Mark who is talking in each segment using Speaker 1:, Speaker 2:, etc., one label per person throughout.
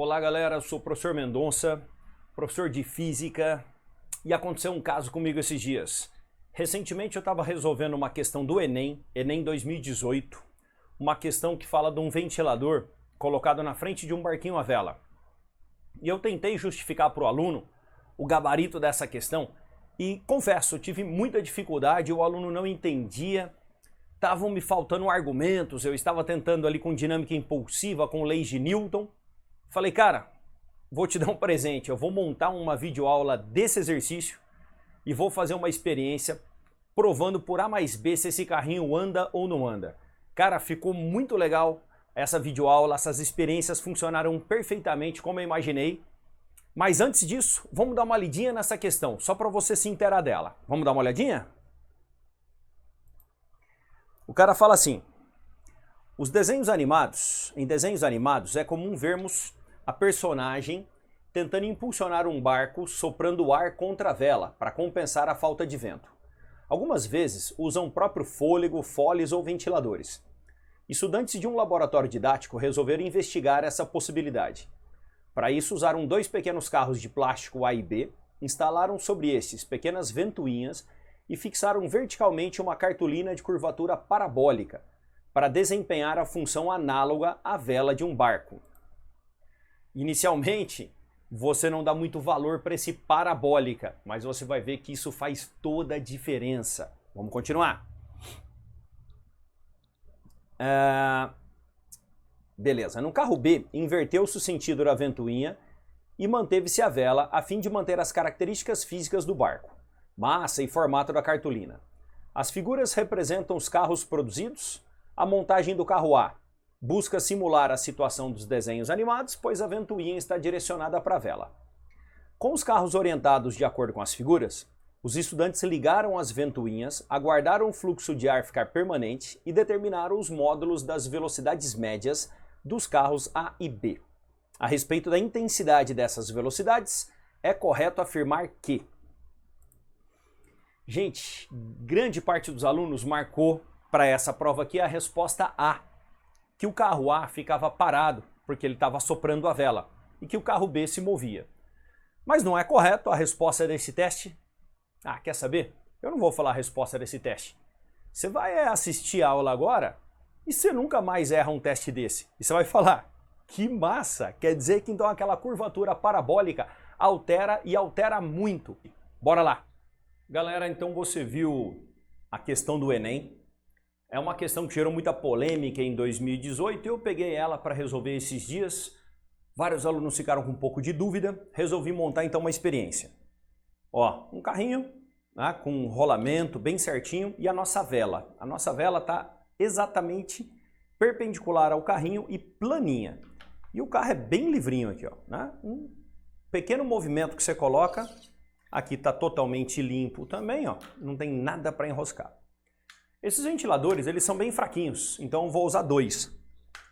Speaker 1: Olá galera, eu sou o professor Mendonça, professor de Física, e aconteceu um caso comigo esses dias. Recentemente eu estava resolvendo uma questão do Enem 2018, uma questão que fala de um ventilador colocado na frente de um barquinho à vela. E eu tentei justificar para o aluno o gabarito dessa questão e confesso, eu tive muita dificuldade, o aluno não entendia, estavam me faltando argumentos, eu estava tentando ali com dinâmica impulsiva, com leis de Newton. Falei, cara, vou te dar um presente, eu vou montar uma videoaula desse exercício e vou fazer uma experiência provando por A mais B se esse carrinho anda ou não anda. Cara, ficou muito legal essa videoaula, essas experiências funcionaram perfeitamente como eu imaginei. Mas antes disso, vamos dar uma lidinha nessa questão, só para você se inteirar dela. Vamos dar uma olhadinha? O cara fala assim, em desenhos animados é comum vermos a personagem tentando impulsionar um barco soprando ar contra a vela para compensar a falta de vento. Algumas vezes usam o próprio fôlego, foles ou ventiladores. Estudantes de um laboratório didático resolveram investigar essa possibilidade. Para isso usaram dois pequenos carros de plástico A e B, instalaram sobre estes pequenas ventoinhas e fixaram verticalmente uma cartolina de curvatura parabólica para desempenhar a função análoga à vela de um barco. Inicialmente, você não dá muito valor para esse parabólica, mas você vai ver que isso faz toda a diferença. Vamos continuar? Beleza, no carro B, inverteu-se o sentido da ventoinha e manteve-se a vela a fim de manter as características físicas do barco, massa e formato da cartolina. As figuras representam os carros produzidos. A montagem do carro A busca simular a situação dos desenhos animados, pois a ventoinha está direcionada para a vela. Com os carros orientados de acordo com as figuras, os estudantes ligaram as ventoinhas, aguardaram o fluxo de ar ficar permanente e determinaram os módulos das velocidades médias dos carros A e B. A respeito da intensidade dessas velocidades, é correto afirmar que... Gente, grande parte dos alunos marcou para essa prova aqui a resposta A, que o carro A ficava parado porque ele estava soprando a vela e que o carro B se movia. Mas não é correto a resposta desse teste? Ah, quer saber? Eu não vou falar a resposta desse teste. Você vai assistir a aula agora e você nunca mais erra um teste desse. E você vai falar, que massa! Quer dizer que então aquela curvatura parabólica altera e altera muito. Bora lá! Galera, então você viu a questão do Enem. É uma questão que gerou muita polêmica em 2018 e eu peguei ela para resolver esses dias. Vários alunos ficaram com um pouco de dúvida, resolvi montar então uma experiência. Ó, um carrinho, né, com um rolamento bem certinho e a nossa vela. A nossa vela está exatamente perpendicular ao carrinho e planinha. E o carro é bem livrinho aqui, ó, né? Um pequeno movimento que você coloca, aqui está totalmente limpo também, ó, não tem nada para enroscar. Esses ventiladores, eles são bem fraquinhos, então eu vou usar dois.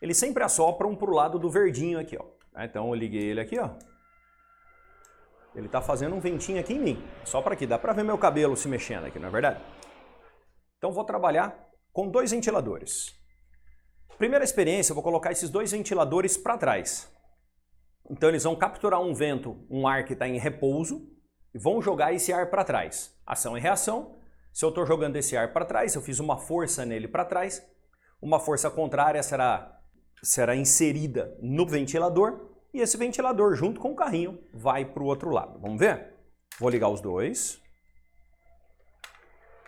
Speaker 1: Eles sempre assopram para o lado do verdinho aqui, ó. Então eu liguei ele aqui, ó. Ele está fazendo um ventinho aqui em mim, só para aqui, dá para ver meu cabelo se mexendo aqui, não é verdade? Então vou trabalhar com dois ventiladores. Primeira experiência, eu vou colocar esses dois ventiladores para trás. Então eles vão capturar um vento, um ar que está em repouso, e vão jogar esse ar para trás. Ação e reação. Se eu estou jogando esse ar para trás, eu fiz uma força nele para trás, uma força contrária será inserida no ventilador e esse ventilador junto com o carrinho vai para o outro lado. Vamos ver? Vou ligar os dois,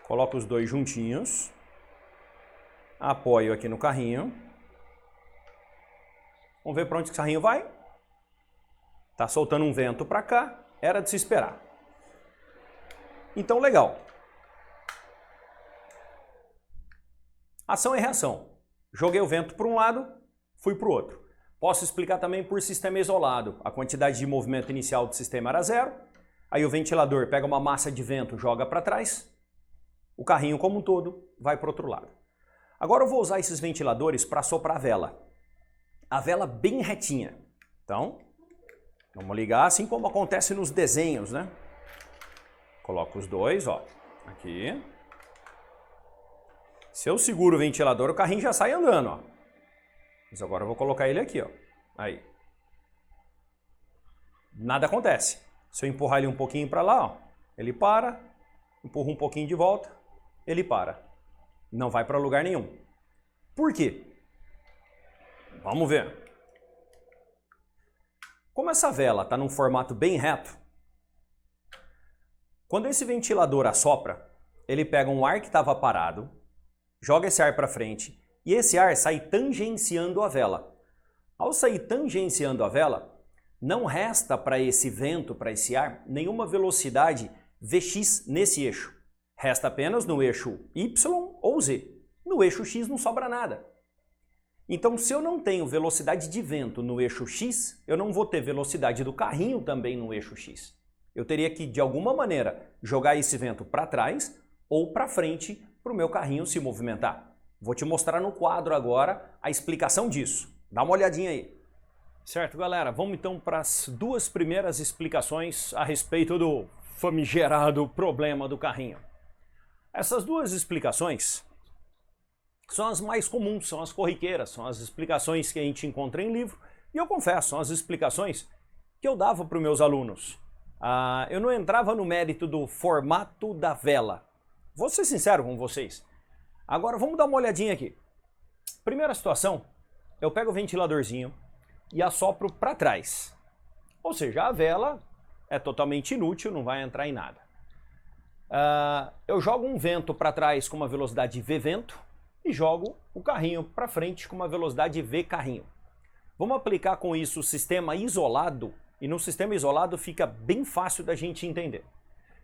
Speaker 1: coloco os dois juntinhos, apoio aqui no carrinho. Vamos ver para onde o carrinho vai? Está soltando um vento para cá, era de se esperar. Então, legal. Ação e reação. Joguei o vento para um lado, fui para o outro. Posso explicar também por sistema isolado. A quantidade de movimento inicial do sistema era zero. Aí o ventilador pega uma massa de vento, joga para trás. O carrinho como um todo vai para o outro lado. Agora eu vou usar esses ventiladores para soprar a vela. A vela bem retinha. Então, vamos ligar assim como acontece nos desenhos, né? Coloco os dois, ó, aqui. Se eu seguro o ventilador, o carrinho já sai andando, ó. Mas agora eu vou colocar ele aqui, ó. Aí. nada acontece. Se eu empurrar ele um pouquinho para lá, ó, ele para, empurro um pouquinho de volta, ele para. Não vai para lugar nenhum. Por quê? Vamos ver. Como essa vela está num formato bem reto, quando esse ventilador assopra, ele pega um ar que estava parado, joga esse ar para frente e esse ar sai tangenciando a vela. Ao sair tangenciando a vela, não resta para esse vento, para esse ar, nenhuma velocidade Vx nesse eixo. Resta apenas no eixo Y ou Z. No eixo X não sobra nada. Então, se eu não tenho velocidade de vento no eixo X, eu não vou ter velocidade do carrinho também no eixo X. Eu teria que, de alguma maneira, jogar esse vento para trás ou para frente para o meu carrinho se movimentar. Vou te mostrar no quadro agora a explicação disso. Dá uma olhadinha aí. Certo, galera? Vamos então para as duas primeiras explicações a respeito do famigerado problema do carrinho. Essas duas explicações são as mais comuns, são as corriqueiras, são as explicações que a gente encontra em livro e eu confesso, são as explicações que eu dava para os meus alunos. Eu não entrava no mérito do formato da vela. Vou ser sincero com vocês. Agora vamos dar uma olhadinha aqui. Primeira situação, eu pego o ventiladorzinho e assopro para trás. Ou seja, a vela é totalmente inútil, não vai entrar em nada. Eu jogo um vento para trás com uma velocidade V vento e jogo o carrinho para frente com uma velocidade V carrinho. Vamos aplicar com isso o sistema isolado e no sistema isolado fica bem fácil da gente entender.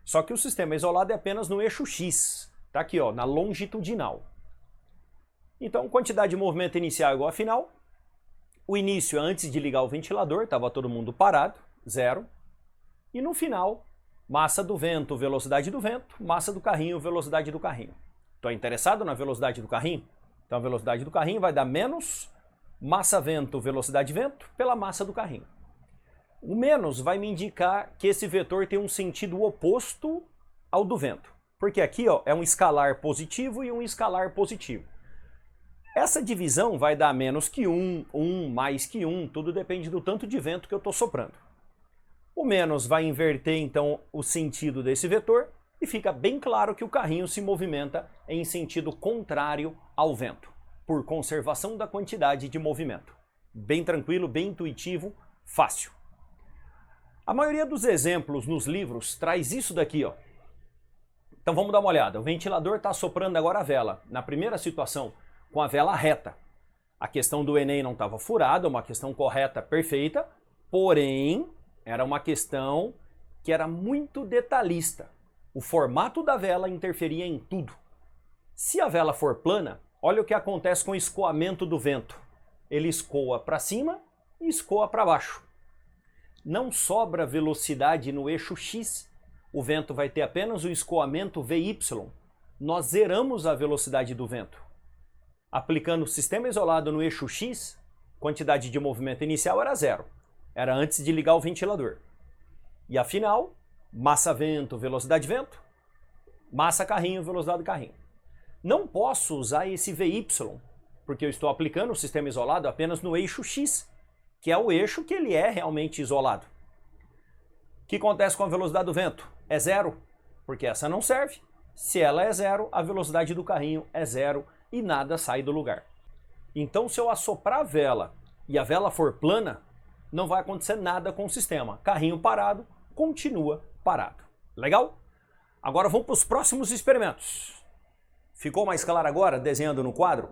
Speaker 1: Só que o sistema isolado é apenas no eixo X, tá aqui ó, na longitudinal. Então quantidade de movimento inicial igual a final. O início antes de ligar o ventilador, estava todo mundo parado, 0. E no final, massa do vento, velocidade do vento, massa do carrinho, velocidade do carrinho. Estou interessado na velocidade do carrinho? Então a velocidade do carrinho vai dar menos massa vento, velocidade vento, pela massa do carrinho. O menos vai me indicar que esse vetor tem um sentido oposto ao do vento. Porque aqui ó, é um escalar positivo e um escalar positivo. Essa divisão vai dar menos que 1 mais que 1, tudo depende do tanto de vento que eu estou soprando. O menos vai inverter então o sentido desse vetor e fica bem claro que o carrinho se movimenta em sentido contrário ao vento, por conservação da quantidade de movimento. Bem tranquilo, bem intuitivo, fácil. A maioria dos exemplos nos livros traz isso daqui, ó. Então vamos dar uma olhada. O ventilador está soprando agora a vela. Na primeira situação, com a vela reta. A questão do Enem não estava furada, uma questão correta, perfeita, porém, era uma questão que era muito detalhista. O formato da vela interferia em tudo. Se a vela for plana, olha o que acontece com o escoamento do vento. Ele escoa para cima e escoa para baixo. Não sobra velocidade no eixo X. O vento vai ter apenas o escoamento VY. Nós zeramos a velocidade do vento. Aplicando o sistema isolado no eixo X, quantidade de movimento inicial era 0. Era antes de ligar o ventilador. E afinal, massa vento, velocidade vento, massa carrinho, velocidade carrinho. Não posso usar esse VY, porque eu estou aplicando o sistema isolado apenas no eixo X, que é o eixo que ele é realmente isolado. O que acontece com a velocidade do vento? É 0, porque essa não serve. Se ela é 0, a velocidade do carrinho é 0 e nada sai do lugar. Então, se eu assoprar a vela e a vela for plana, não vai acontecer nada com o sistema. Carrinho parado, continua parado. Legal? Agora vamos para os próximos experimentos. Ficou mais claro agora, desenhando no quadro?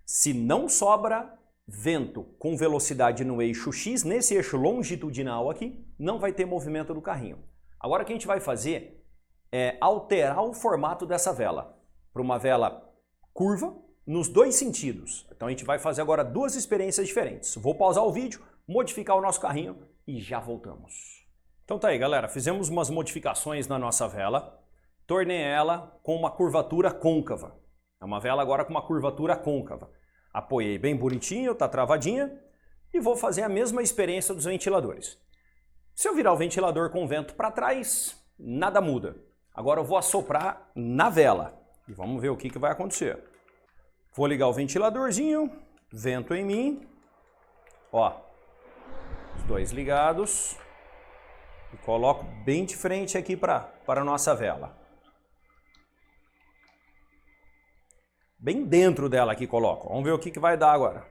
Speaker 1: Se não sobra vento com velocidade no eixo X, nesse eixo longitudinal aqui, não vai ter movimento do carrinho. Agora o que a gente vai fazer é alterar o formato dessa vela para uma vela curva nos dois sentidos. Então a gente vai fazer agora duas experiências diferentes. Vou pausar o vídeo, modificar o nosso carrinho e já voltamos. Então tá aí, galera, fizemos umas modificações na nossa vela, tornei ela com uma curvatura côncava. É uma vela agora com uma curvatura côncava. Apoiei bem bonitinho, tá travadinha, e vou fazer a mesma experiência dos ventiladores. Se eu virar o ventilador com o vento para trás, nada muda. Agora eu vou assoprar na vela e vamos ver o que vai acontecer. Vou ligar o ventiladorzinho, vento em mim, ó, os dois ligados, E coloco bem de frente aqui para a nossa vela. Bem dentro dela aqui coloco. Vamos ver o que vai dar agora.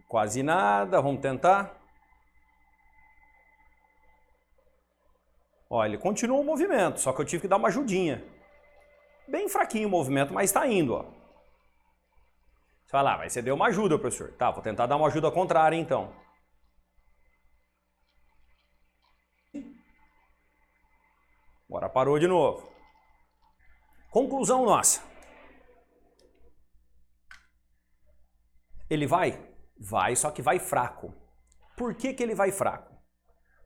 Speaker 1: Quase nada, vamos tentar. Ó, ele continua o movimento, só que eu tive que dar uma ajudinha. Bem fraquinho o movimento, mas está indo, ó. Você vai lá, mas você deu uma ajuda, professor. Tá, vou tentar dar uma ajuda contrária, então. Agora parou de novo. Conclusão nossa. Ele vai? Vai, só que vai fraco. Por que ele vai fraco?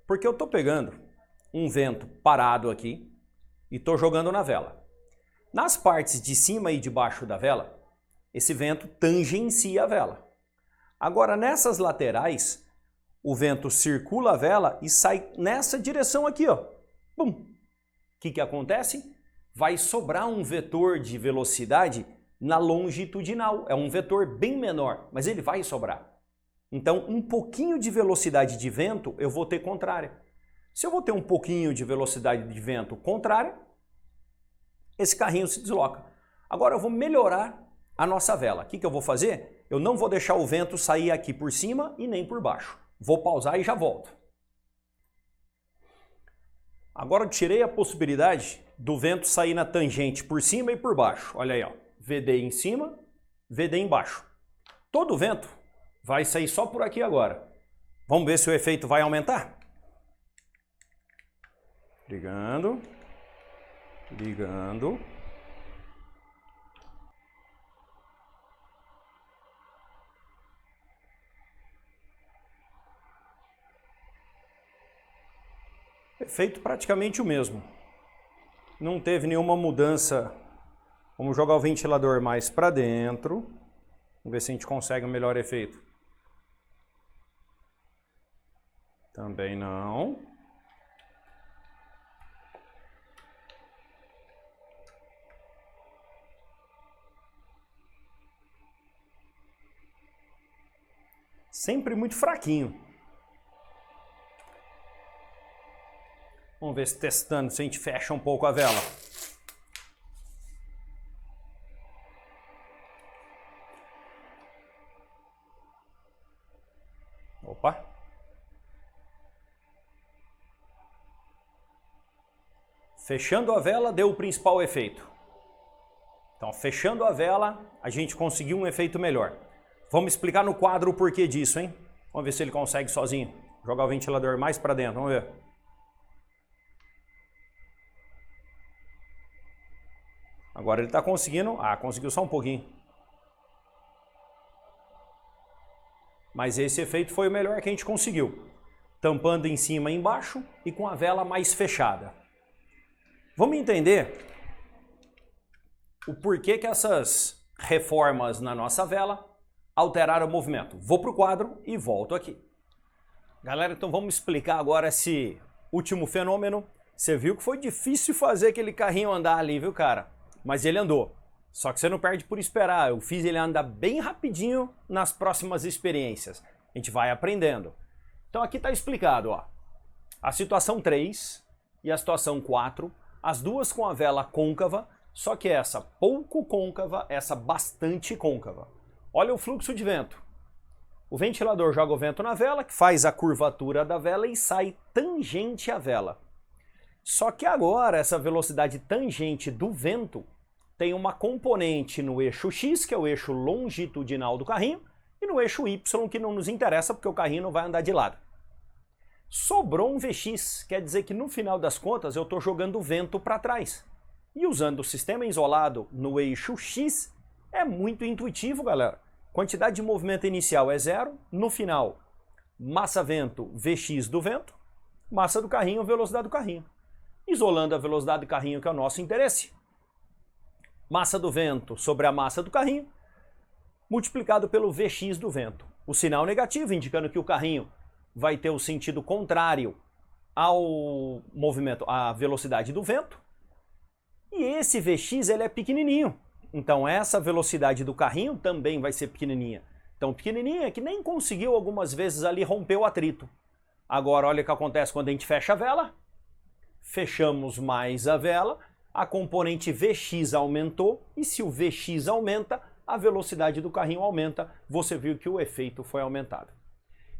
Speaker 1: Porque eu estou pegando um vento parado aqui e estou jogando na vela. Nas partes de cima e de baixo da vela, esse vento tangencia a vela. Agora, nessas laterais, o vento circula a vela e sai nessa direção aqui, ó. Bum! O que acontece? Vai sobrar um vetor de velocidade na longitudinal. É um vetor bem menor, mas ele vai sobrar. Então, um pouquinho de velocidade de vento eu vou ter contrária. Se eu vou ter um pouquinho de velocidade de vento contrária, esse carrinho se desloca. Agora eu vou melhorar a nossa vela. O que eu vou fazer? Eu não vou deixar o vento sair aqui por cima e nem por baixo. Vou pausar e já volto. Agora eu tirei a possibilidade do vento sair na tangente por cima e por baixo. Olha aí, ó. VD em cima, VD embaixo. Todo vento vai sair só por aqui agora. Vamos ver se o efeito vai aumentar? Ligando. Ligando. Efeito praticamente o mesmo. Não teve nenhuma mudança. Vamos jogar o ventilador mais para dentro. Vamos ver se a gente consegue um melhor efeito. Também não. Sempre muito fraquinho. Vamos ver se testando, se a gente fecha um pouco a vela. Opa! Fechando a vela deu o principal efeito. Então, fechando a vela, a gente conseguiu um efeito melhor. Vamos explicar no quadro o porquê disso, hein? Vamos ver se ele consegue sozinho. Jogar o ventilador mais para dentro, vamos ver. Agora ele está conseguindo... Ah, conseguiu só um pouquinho. Mas esse efeito foi o melhor que a gente conseguiu. Tampando em cima e embaixo e com a vela mais fechada. Vamos entender o porquê que essas reformas na nossa vela alteraram o movimento. Vou para o quadro e volto aqui. Galera, então vamos explicar agora esse último fenômeno. Você viu que foi difícil fazer aquele carrinho andar ali, viu, cara? Mas ele andou. Só que você não perde por esperar. Eu fiz ele andar bem rapidinho nas próximas experiências. A gente vai aprendendo. Então aqui está explicado, ó. A situação 3 e a situação 4, as duas com a vela côncava, só que essa pouco côncava, essa bastante côncava. Olha o fluxo de vento. O ventilador joga o vento na vela, que faz a curvatura da vela e sai tangente à vela. Só que agora essa velocidade tangente do vento tem uma componente no eixo X, que é o eixo longitudinal do carrinho, e no eixo Y, que não nos interessa, porque o carrinho não vai andar de lado. Sobrou um Vx, quer dizer que no final das contas eu estou jogando o vento para trás. E usando o sistema isolado no eixo X, é muito intuitivo, galera. Quantidade de movimento inicial é 0, no final, massa-vento, Vx do vento, massa do carrinho, velocidade do carrinho. Isolando a velocidade do carrinho, que é o nosso interesse, massa do vento sobre a massa do carrinho, multiplicado pelo Vx do vento. O sinal negativo, indicando que o carrinho vai ter o sentido contrário ao movimento, à velocidade do vento. E esse Vx ele é pequenininho. Então essa velocidade do carrinho também vai ser pequenininha. Então pequenininha é que nem conseguiu algumas vezes ali romper o atrito. Agora olha o que acontece quando a gente fecha a vela. Fechamos mais a vela, a componente Vx aumentou, e se o Vx aumenta, a velocidade do carrinho aumenta. Você viu que o efeito foi aumentado.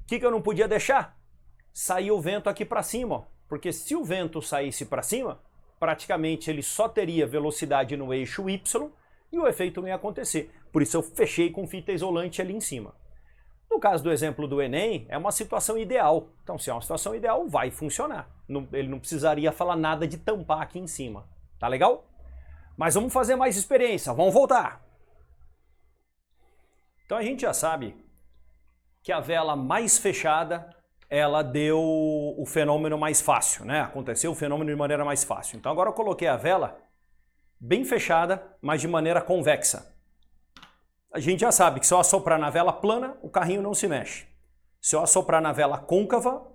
Speaker 1: O que eu não podia deixar? Sair o vento aqui para cima, ó. Porque se o vento saísse para cima, praticamente ele só teria velocidade no eixo Y e o efeito não ia acontecer. Por isso eu fechei com fita isolante ali em cima. No caso do exemplo do Enem, é uma situação ideal. Então, se é uma situação ideal, vai funcionar. Ele não precisaria falar nada de tampar aqui em cima. Tá legal? Mas vamos fazer mais experiência. Vamos voltar. Então a gente já sabe que a vela mais fechada, ela deu o fenômeno mais fácil, né? Aconteceu o fenômeno de maneira mais fácil. Então agora eu coloquei a vela bem fechada, mas de maneira convexa. A gente já sabe que se eu assoprar na vela plana, o carrinho não se mexe. Se eu assoprar na vela côncava,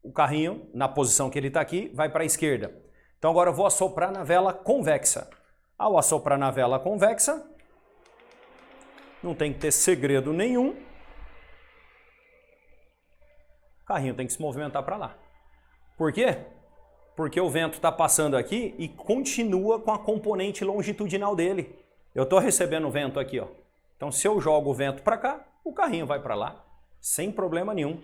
Speaker 1: o carrinho, na posição que ele está aqui, vai para a esquerda. Então agora eu vou assoprar na vela convexa. Ao assoprar na vela convexa, não tem que ter segredo nenhum. O carrinho tem que se movimentar para lá. Por quê? Porque o vento está passando aqui e continua com a componente longitudinal dele. Eu estou recebendo o vento aqui, ó. Então se eu jogo o vento para cá, o carrinho vai para lá, sem problema nenhum.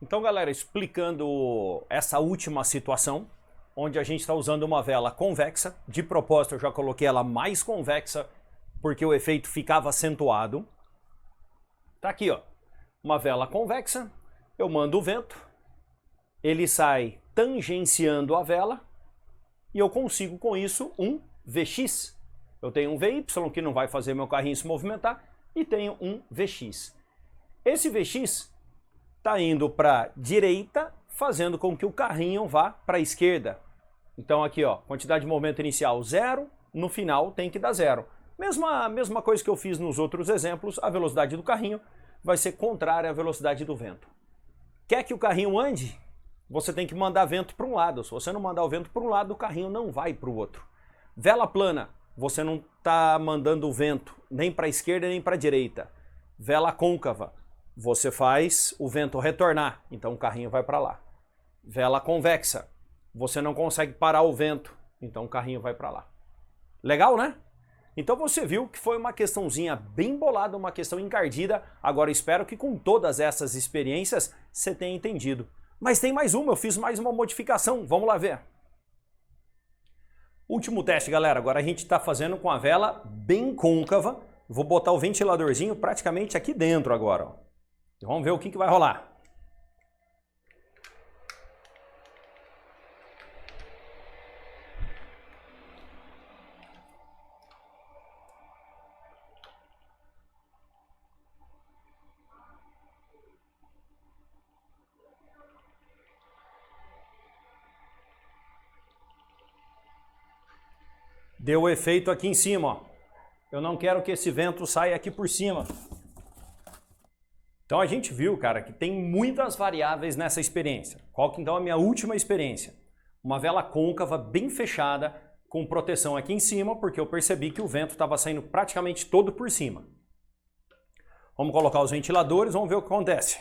Speaker 1: Então, galera, explicando essa última situação, onde a gente está usando uma vela convexa, de propósito eu já coloquei ela mais convexa, porque o efeito ficava acentuado. Tá aqui, ó, uma vela convexa, eu mando o vento, ele sai tangenciando a vela, e eu consigo com isso um Vx. Eu tenho um Vy, que não vai fazer meu carrinho se movimentar, e tenho um Vx. Esse Vx está indo para a direita, fazendo com que o carrinho vá para a esquerda. Então aqui, ó, quantidade de movimento inicial 0, no final tem que dar 0. Mesma coisa que eu fiz nos outros exemplos, a velocidade do carrinho vai ser contrária à velocidade do vento. Quer que o carrinho ande? Você tem que mandar vento para um lado. Se você não mandar o vento para um lado, o carrinho não vai para o outro. Vela plana, você não está mandando o vento nem para a esquerda nem para a direita. Vela côncava, você faz o vento retornar, então o carrinho vai para lá. Vela convexa, você não consegue parar o vento, então o carrinho vai para lá. Legal, né? Então você viu que foi uma questãozinha bem bolada, uma questão encardida. Agora espero que com todas essas experiências você tenha entendido. Mas tem mais uma, eu fiz mais uma modificação, vamos lá ver. Último teste, galera. Agora a gente está fazendo com a vela bem côncava. Vou botar o ventiladorzinho praticamente aqui dentro agora, ó. Vamos ver o que vai rolar. Deu o efeito aqui em cima, ó. Eu não quero que esse vento saia aqui por cima. Então a gente viu, cara, que tem muitas variáveis nessa experiência. Qual que então é a minha última experiência? Uma vela côncava bem fechada, com proteção aqui em cima, porque eu percebi que o vento estava saindo praticamente todo por cima. Vamos colocar os ventiladores, vamos ver o que acontece.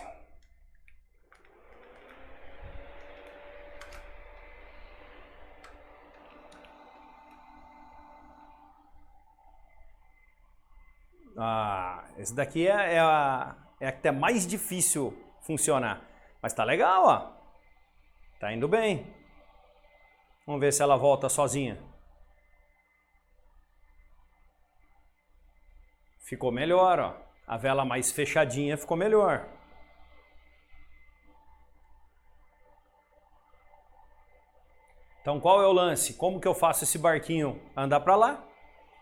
Speaker 1: Esse daqui é a que é mais difícil funcionar. Mas tá legal, ó. Tá indo bem. Vamos ver se ela volta sozinha. Ficou melhor, ó. A vela mais fechadinha ficou melhor. Então qual é o lance? Como que eu faço esse barquinho andar para lá?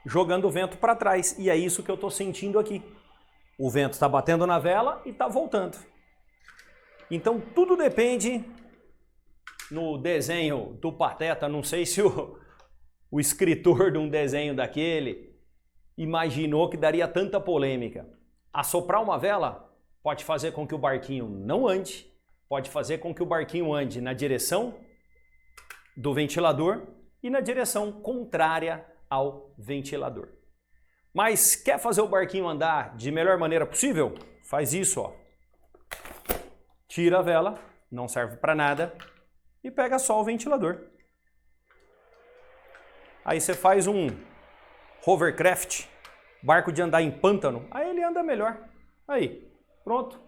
Speaker 1: Jogando o vento para trás. E é isso que eu estou sentindo aqui. O vento está batendo na vela e está voltando. Então tudo depende. No desenho do Pateta, não sei se o escritor de um desenho daquele imaginou que daria tanta polêmica. Assoprar uma vela pode fazer com que o barquinho não ande, pode fazer com que o barquinho ande na direção do ventilador e na direção contrária ao ventilador. Mas quer fazer o barquinho andar de melhor maneira possível? Faz isso, ó. tira a vela, não serve para nada, e pega só o ventilador. Aí você faz um hovercraft, barco de andar em pântano, aí ele anda melhor. Aí, pronto.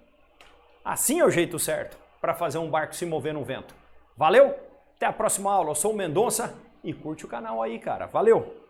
Speaker 1: Assim é o jeito certo para fazer um barco se mover no vento. Valeu? Até a próxima aula. Eu sou o Mendonça e curte o canal aí, cara. Valeu!